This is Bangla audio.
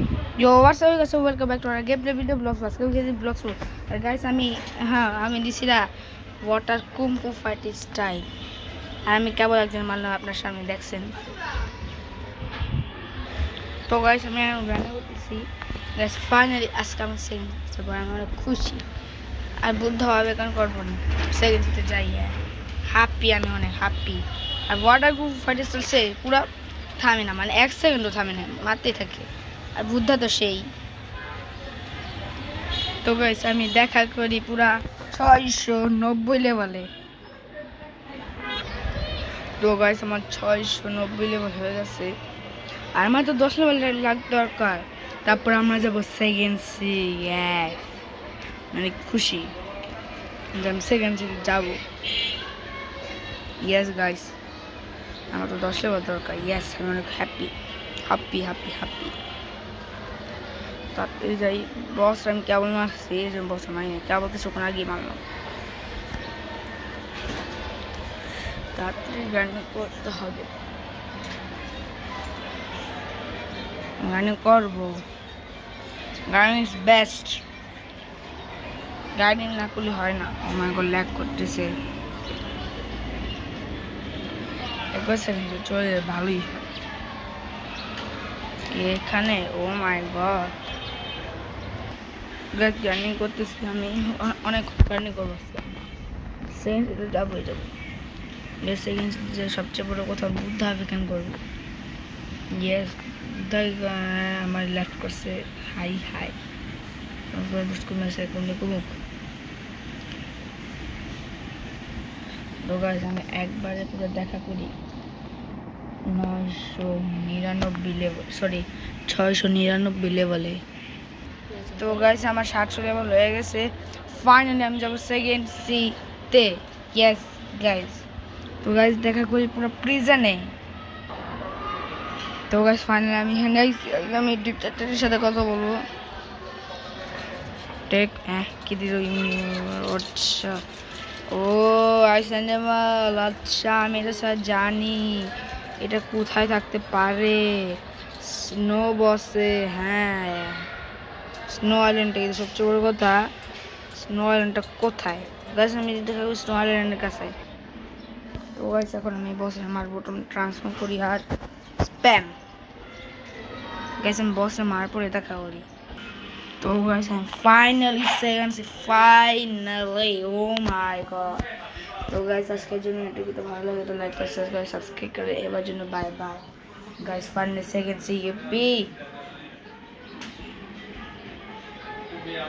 Yo, what's up guys? So welcome back to our gameplay video vlogs. Let's go get the vlogs. R guys আমি দিছিলা ওয়াটার কুম্ফু ফাইট স্টাইল। আর আমি কেবল একজন মারলাম আপনার সামনে দেখছেন। তো guys আমি রান্না করতেছি। guys ফাইনালি আজকে আমি সেকেন্ড তারপর আমি অনেক খুশি। আর বুদ্ধ হবে কারণ করবো না। সেকেন্ড দিতে যাই হ্যাপি, আমি অনেক হ্যাপি। আর ওয়াটার কুম্ফু ফাইট চলছে পুরো থামে না, মানে 1 সেকেন্ডও থামে না, মারতেই থাকে। আর বুদ্ধা তো সেই। তো গাইস আমি দেখা করি পুরা 690 লেভেলে। তো গাইস আমার 690 লেভেল হয়ে গেছে, আর আমার তো 10 লেভেল দরকার। তারপর আমরা যাবো সেকেন্ড সি। মানে খুশি যে আমি সেকেন্ড সি যাবো। ইয়েস গাইস, আমার তো 10 লেভেল দরকার। ইয়েস, আমি অনেক হ্যাপি হ্যাপি হ্যাপি হ্যাপি। তারপরে যাই বস, আমি কেবল মারছি, এই জন্য বস মারিনি, কেবল কিছুক্ষণ আগে মারলাম। তারপরে রান্না করতে হবে, রান্না করবো। গার্ডেন ইজ বেস্ট, গার্ডেন না করলে হয় না। আমার এখন ল্যাগ করতেছে, একবার সেকেন্ড চলে ভালোই হয় এখানে। ও মাই গড গাছ গার্ডেনিং করতেছি, আমি অনেক গার্ডেনিং করবো। সেকেন্ড যাবোই যাবো। সেকেন্ড যে সবচেয়ে বড় কথা, বুদ্ধা কেন করবো। ইয়েস, বুদ্ধা আমার লেফট করছে। হাই হাই আমি একবারে পুরো দেখা করি 999 লেভেল, সরি 699 লেভেলে। তো গাইস আমার 700 লেভেল হয়ে গেছে। ফাইনালি আমি যাবো সেকেন্ড সি তে। ইয়েস গাইস, তো গাইস দেখা করি পুরো প্রিজনে। তো গাইস ফাইনালি আমি ডিক্টেটরের সাথে কথা বলবো। টেক কি দিল? আচ্ছা, ও আইসেনেমাল, আচ্ছা আমি এটা স্যার জানি এটা কোথায় থাকতে পারে। স্নো বসে, হ্যাঁ স্নো আইল্যান্ডটা। কিন্তু সবচেয়ে বড় কথা, স্নো আইল্যান্ডটা কোথায়? গাইস আমি দেখাবো স্নো আইল্যান্ডের কাছে। তো গাইস এখন আমি বসের মার বটন ট্রান্সফার করি আর স্প্যাম। গাইস আমি বসের মার পরে দেখা করি। তো গাইস আমি ফাইনালি সেকেন্ড সি, ফাইনালি। ও মাই গড। তো গাইস আজকের জন্য এটুকু। তো ভালো লাগে তো লাইক করে সাবস্ক্রাইব করে এবার জন্য bye bye guys. Finally second C UP.